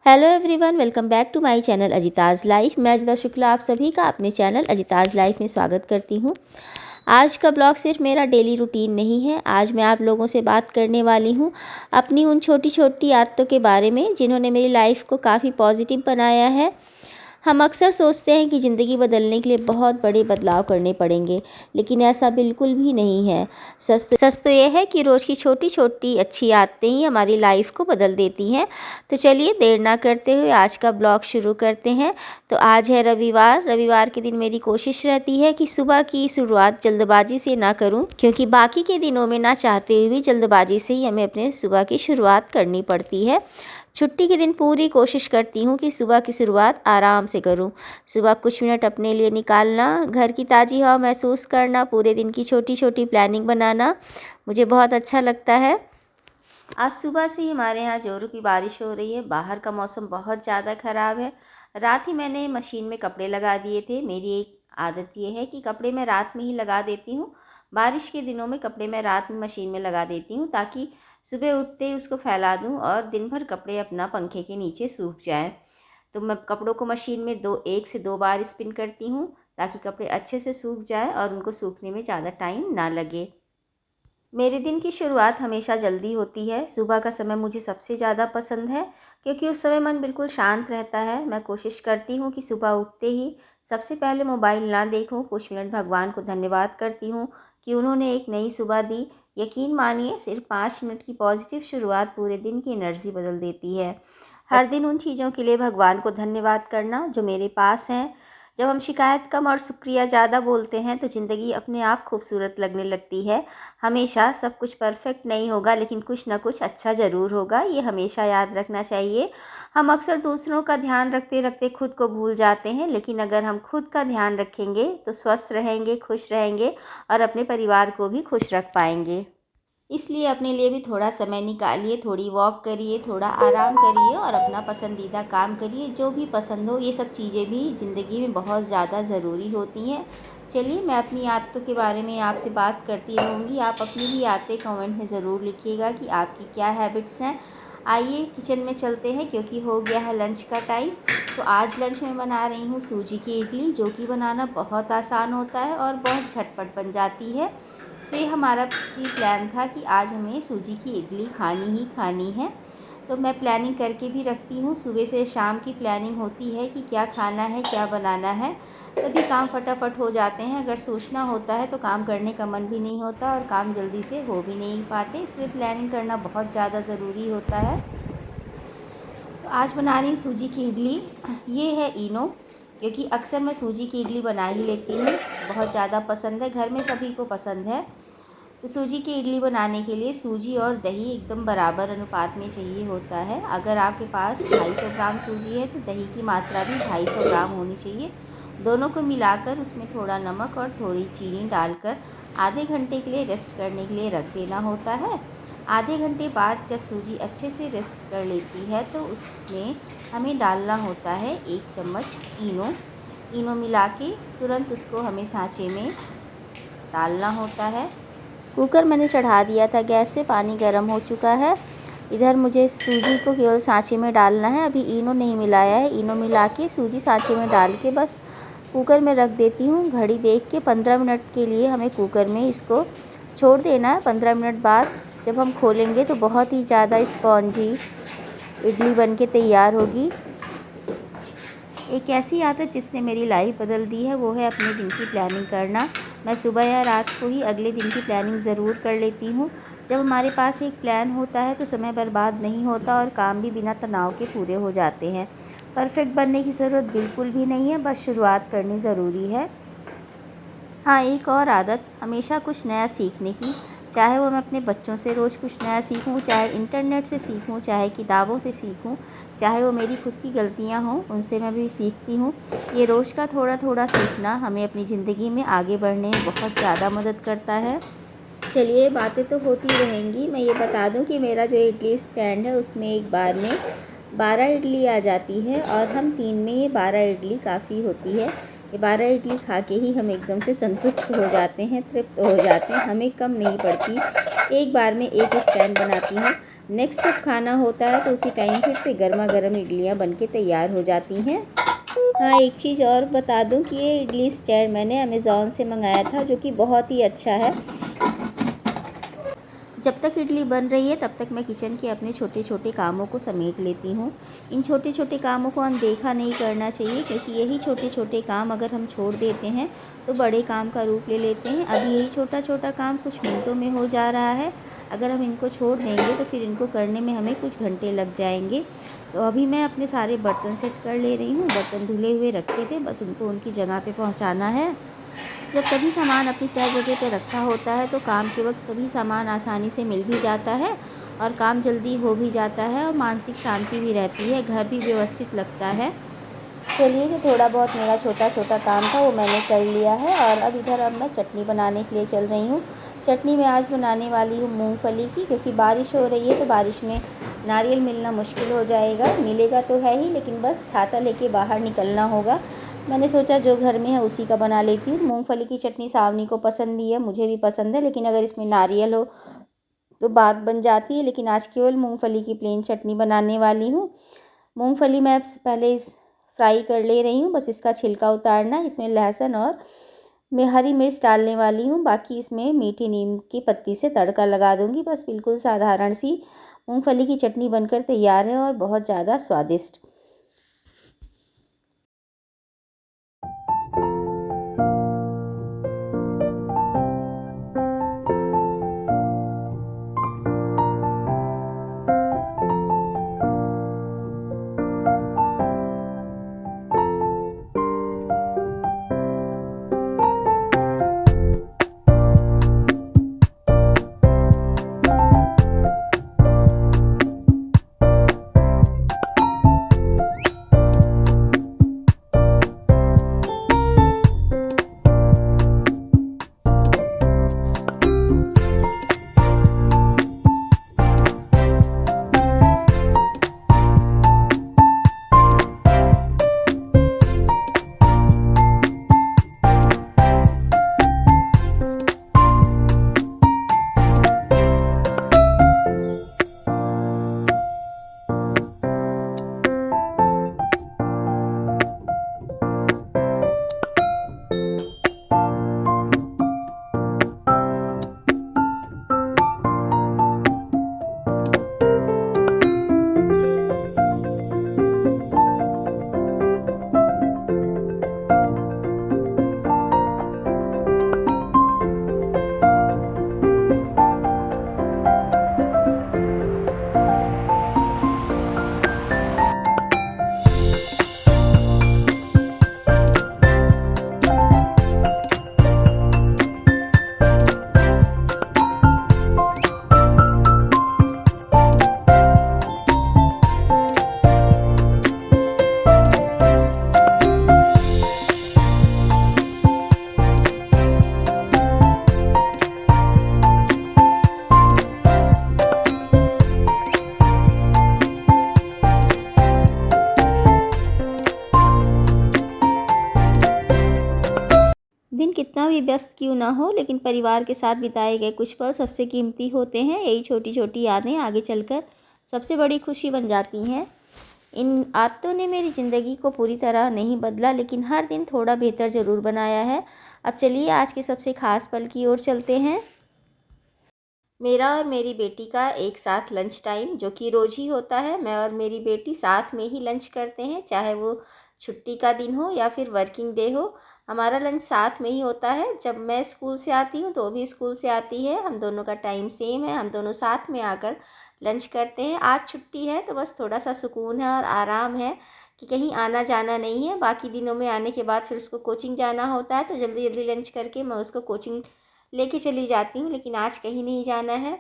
Hello everyone, welcome back to my channel Ajita's life. मैं अजिता शुक्ला आप सभी का अपने चैनल अजिताज़ लाइफ में स्वागत करती हूँ। आज का ब्लॉग सिर्फ मेरा डेली रूटीन नहीं है। आज मैं आप लोगों से बात करने वाली हूँ अपनी उन छोटी छोटी आदतों के बारे में जिन्होंने मेरी लाइफ को काफ़ी पॉजिटिव बनाया है। हम अक्सर सोचते हैं कि ज़िंदगी बदलने के लिए बहुत बड़े बदलाव करने पड़ेंगे, लेकिन ऐसा बिल्कुल भी नहीं है। सच तो ये है कि रोज़ की छोटी छोटी अच्छी आदतें ही हमारी लाइफ को बदल देती हैं। तो चलिए देर ना करते हुए आज का ब्लॉग शुरू करते हैं। तो आज है रविवार के दिन मेरी कोशिश रहती है कि सुबह की शुरुआत जल्दबाजी से ना करूं, क्योंकि बाकी के दिनों में ना चाहते हुए भी जल्दबाजी से ही हमें अपने सुबह की शुरुआत करनी पड़ती है। छुट्टी के दिन पूरी कोशिश करती हूँ कि सुबह की शुरुआत आराम से करूँ। सुबह कुछ मिनट अपने लिए निकालना, घर की ताज़ी हवा महसूस करना, पूरे दिन की छोटी छोटी प्लानिंग बनाना मुझे बहुत अच्छा लगता है। आज सुबह से ही हमारे यहाँ जोरों की बारिश हो रही है। बाहर का मौसम बहुत ज़्यादा ख़राब है। रात ही मैंने मशीन में कपड़े लगा दिए थे। मेरी एक आदत ये है कि कपड़े मैं रात में ही लगा देती हूँ। बारिश के दिनों में कपड़े मैं रात में मशीन में लगा देती हूँ ताकि सुबह उठते ही उसको फैला दूँ और दिन भर कपड़े अपना पंखे के नीचे सूख जाए। तो मैं कपड़ों को मशीन में 1 से 2 बार स्पिन करती हूँ ताकि कपड़े अच्छे से सूख जाए और उनको सूखने में ज़्यादा टाइम ना लगे। मेरे दिन की शुरुआत हमेशा जल्दी होती है। सुबह का समय मुझे सबसे ज़्यादा पसंद है क्योंकि उस समय मन बिल्कुल शांत रहता है। मैं कोशिश करती हूँ कि सुबह उठते ही सबसे पहले मोबाइल ना देखूँ। कुछ मिनट भगवान को धन्यवाद करती हूँ कि उन्होंने एक नई सुबह दी। यकीन मानिए, सिर्फ 5 मिनट की पॉजिटिव शुरुआत पूरे दिन की एनर्जी बदल देती है। हर दिन उन चीज़ों के लिए भगवान को धन्यवाद करना जो मेरे पास हैं। जब हम शिकायत कम और शुक्रिया ज़्यादा बोलते हैं तो ज़िंदगी अपने आप खूबसूरत लगने लगती है। हमेशा सब कुछ परफेक्ट नहीं होगा, लेकिन कुछ ना कुछ अच्छा ज़रूर होगा, ये हमेशा याद रखना चाहिए। हम अक्सर दूसरों का ध्यान रखते रखते खुद को भूल जाते हैं, लेकिन अगर हम खुद का ध्यान रखेंगे तो स्वस्थ रहेंगे, खुश रहेंगे और अपने परिवार को भी खुश रख पाएंगे। इसलिए अपने लिए भी थोड़ा समय निकालिए, थोड़ी वॉक करिए, थोड़ा आराम करिए और अपना पसंदीदा काम करिए। जो भी पसंद हो, ये सब चीज़ें भी ज़िंदगी में बहुत ज़्यादा ज़रूरी होती हैं। चलिए, मैं अपनी आदतों के बारे में आपसे बात करती रहूँगी। आप अपनी भी आदतें कमेंट में ज़रूर लिखिएगा कि आपकी क्या हैबिट्स हैं। आइए किचन में चलते हैं क्योंकि हो गया है लंच का टाइम। तो आज लंच में बना रही हूँ सूजी की इडली, जो कि बनाना बहुत आसान होता है और बहुत झटपट बन जाती है। तो ये हमारा प्री प्लान था कि आज हमें सूजी की इडली खानी ही खानी है। तो मैं प्लानिंग करके भी रखती हूँ। सुबह से शाम की प्लानिंग होती है कि क्या खाना है, क्या बनाना है, तभी काम फटाफट हो जाते हैं। अगर सोचना होता है तो काम करने का मन भी नहीं होता और काम जल्दी से हो भी नहीं पाते, इसलिए प्लानिंग करना बहुत ज़्यादा ज़रूरी होता है। तो आज बना रही हूँ सूजी की इडली। ये है इनो, क्योंकि अक्सर मैं सूजी की इडली बना ही लेती हूँ। बहुत ज़्यादा पसंद है, घर में सभी को पसंद है। तो सूजी की इडली बनाने के लिए सूजी और दही एकदम बराबर अनुपात में चाहिए होता है। अगर आपके पास 250 ग्राम सूजी है तो दही की मात्रा भी 250 ग्राम होनी चाहिए। दोनों को मिलाकर उसमें थोड़ा नमक और थोड़ी चीनी डालकर आधे घंटे के लिए रेस्ट करने के लिए रख देना होता है। आधे घंटे बाद जब सूजी अच्छे से रेस्ट कर लेती है तो उसमें हमें डालना होता है 1 चम्मच इनो मिला के तुरंत उसको हमें सांचे में डालना होता है। कुकर मैंने चढ़ा दिया था गैस पे, पानी गर्म हो चुका है। इधर मुझे सूजी को केवल सांचे में डालना है, अभी इनो नहीं मिलाया है। इनो मिला के सूजी सांचे में डाल के बस कुकर में रख देती हूँ। घड़ी देख के 15 मिनट के लिए हमें कुकर में इसको छोड़ देना है। 15 मिनट बाद जब हम खोलेंगे तो बहुत ही ज़्यादा स्पॉन्जी इडली बन के तैयार होगी। एक ऐसी आदत जिसने मेरी लाइफ बदल दी है वो है अपने दिन की प्लानिंग करना। मैं सुबह या रात को ही अगले दिन की प्लानिंग ज़रूर कर लेती हूँ। जब हमारे पास एक प्लान होता है तो समय बर्बाद नहीं होता और काम भी बिना तनाव के पूरे हो जाते हैं। परफेक्ट बनने की ज़रूरत बिल्कुल भी नहीं है, बस शुरुआत करनी ज़रूरी है। हाँ, एक और आदत, हमेशा कुछ नया सीखने की। चाहे वो मैं अपने बच्चों से रोज़ कुछ नया सीखूं, चाहे इंटरनेट से सीखूं, चाहे किताबों से सीखूं, चाहे वो मेरी खुद की गलतियां हों, उनसे मैं भी सीखती हूं। ये रोज़ का थोड़ा थोड़ा सीखना हमें अपनी ज़िंदगी में आगे बढ़ने में बहुत ज़्यादा मदद करता है। चलिए, बातें तो होती रहेंगी। मैं ये बता दूं कि मेरा जो इडली स्टैंड है उसमें एक बार में 12 इडली आ जाती है और हम 3 में ये 12 इडली काफ़ी होती है। ये 12 इडली खा के ही हम एकदम से संतुष्ट हो जाते हैं, तृप्त हो जाते हैं, हमें कम नहीं पड़ती। एक बार में एक स्टैंड बनाती हूँ। नेक्स्ट जब खाना होता है तो उसी टाइम फिर से गर्मा गर्म इडलियाँ बनके तैयार हो जाती हैं। हाँ, एक चीज़ और बता दूं कि ये इडली स्टैंड मैंने अमेज़ॉन से मंगाया था, जो कि बहुत ही अच्छा है। जब तक इडली बन रही है तब तक मैं किचन के अपने छोटे छोटे कामों को समेट लेती हूँ। इन छोटे छोटे कामों को अनदेखा नहीं करना चाहिए, क्योंकि यही छोटे छोटे काम अगर हम छोड़ देते हैं तो बड़े काम का रूप ले लेते हैं। अभी यही छोटा छोटा काम कुछ मिनटों में हो जा रहा है, अगर हम इनको छोड़ देंगे तो फिर इनको करने में हमें कुछ घंटे लग जाएंगे। तो अभी मैं अपने सारे बर्तन सेट कर ले रही हूँ। बर्तन धुले हुए रखे थे, बस उनको उनकी जगह पे पहुँचाना है। जब सभी सामान अपनी तय जगह पे रखा होता है तो काम के वक्त सभी सामान आसानी से मिल भी जाता है और काम जल्दी हो भी जाता है और मानसिक शांति भी रहती है, घर भी व्यवस्थित लगता है। चलिए, जो थोड़ा बहुत मेरा छोटा छोटा काम था वो मैंने कर लिया है और अब मैं चटनी बनाने के लिए चल रही हूँ। चटनी मैं आज बनाने वाली हूँ मूंगफली की, क्योंकि बारिश हो रही है तो बारिश में नारियल मिलना मुश्किल हो जाएगा। मिलेगा तो है ही, लेकिन बस छाता लेके बाहर निकलना होगा। मैंने सोचा जो घर में है उसी का बना लेती हूँ। मूंगफली की चटनी सावनी को पसंद भी है, मुझे भी पसंद है, लेकिन अगर इसमें नारियल हो तो बात बन जाती है। लेकिन आज केवल मूंगफली की प्लेन चटनी बनाने वाली हूँ। मूंगफली मैं पहले फ्राई कर ले रही हूँ, बस इसका छिलका उतारना। इसमें लहसुन और मैं हरी मिर्च डालने वाली हूँ, बाकी इसमें मीठी नीम की पत्ती से तड़का लगा दूँगी। बस बिल्कुल साधारण सी मूंगफली की चटनी बनकर तैयार है और बहुत ज़्यादा स्वादिष्ट। दिन कितना भी व्यस्त क्यों ना हो, लेकिन परिवार के साथ बिताए गए कुछ पल सबसे कीमती होते हैं। यही छोटी छोटी यादें आगे चलकर सबसे बड़ी खुशी बन जाती हैं। इन आदतों ने मेरी ज़िंदगी को पूरी तरह नहीं बदला, लेकिन हर दिन थोड़ा बेहतर ज़रूर बनाया है। अब चलिए आज के सबसे ख़ास पल की ओर चलते हैं। मेरा और मेरी बेटी का एक साथ लंच टाइम, जो कि रोज़ ही होता है। मैं और मेरी बेटी साथ में ही लंच करते हैं, चाहे वो छुट्टी का दिन हो या फिर वर्किंग डे हो। हमारा लंच साथ में ही होता है। जब मैं स्कूल से आती हूँ तो वो भी स्कूल से आती है, हम दोनों का टाइम सेम है। हम दोनों साथ में आकर लंच करते हैं। आज छुट्टी है तो बस थोड़ा सा सुकून है और आराम है कि कहीं आना जाना नहीं है। बाकी दिनों में आने के बाद फिर उसको कोचिंग जाना होता है, तो जल्दी जल्दी लंच करके मैं उसको कोचिंग लेके चली जाती हूँ। लेकिन आज कहीं नहीं जाना है।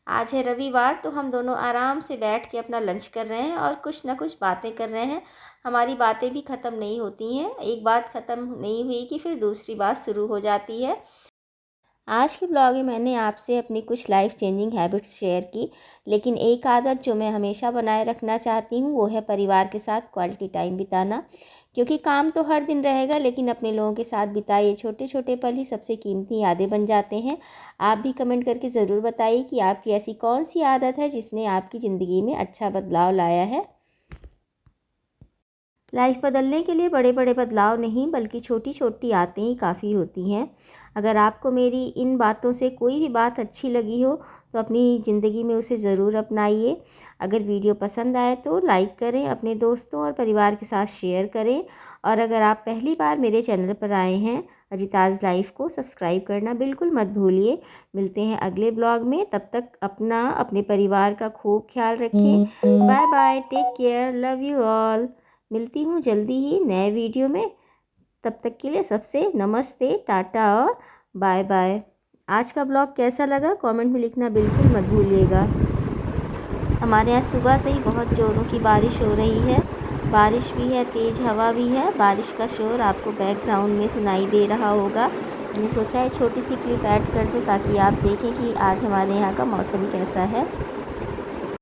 आज है रविवार, तो हम दोनों आराम से बैठ के अपना लंच कर रहे हैं और कुछ ना कुछ बातें कर रहे हैं। हमारी बातें भी ख़त्म नहीं होती हैं। एक बात ख़त्म नहीं हुई कि फिर दूसरी बात शुरू हो जाती है। आज के ब्लॉग में मैंने आपसे अपनी कुछ लाइफ चेंजिंग हैबिट्स शेयर की, लेकिन एक आदत जो मैं हमेशा बनाए रखना चाहती हूँ वो है परिवार के साथ क्वालिटी टाइम बिताना। क्योंकि काम तो हर दिन रहेगा, लेकिन अपने लोगों के साथ बिताए छोटे छोटे पल ही सबसे कीमती यादें बन जाते हैं। आप भी कमेंट करके ज़रूर बताइए कि आपकी ऐसी कौन सी आदत है जिसने आपकी ज़िंदगी में अच्छा बदलाव लाया है। लाइफ बदलने के लिए बड़े बड़े बदलाव नहीं, बल्कि छोटी छोटी आदतें ही काफ़ी होती हैं। अगर आपको मेरी इन बातों से कोई भी बात अच्छी लगी हो तो अपनी ज़िंदगी में उसे ज़रूर अपनाइए। अगर वीडियो पसंद आए तो लाइक करें, अपने दोस्तों और परिवार के साथ शेयर करें। और अगर आप पहली बार मेरे चैनल पर आए हैं, अजिताज़ लाइफ को सब्सक्राइब करना बिल्कुल मत भूलिए। मिलते हैं अगले ब्लॉग में, तब तक अपना अपने परिवार का खूब ख्याल रखें। Bye bye, take care, love you all. मिलती हूँ जल्दी ही नए वीडियो में। तब तक के लिए सबसे नमस्ते, टाटा और बाय बाय। आज का ब्लॉग कैसा लगा कमेंट में लिखना बिल्कुल मत भूलिएगा। हमारे यहाँ सुबह से ही बहुत ज़ोरों की बारिश हो रही है। बारिश भी है, तेज़ हवा भी है। बारिश का शोर आपको बैकग्राउंड में सुनाई दे रहा होगा। मैंने सोचा है छोटी सी क्लिप ऐड कर दूँ ताकि आप देखें कि आज हमारे यहाँ का मौसम कैसा है।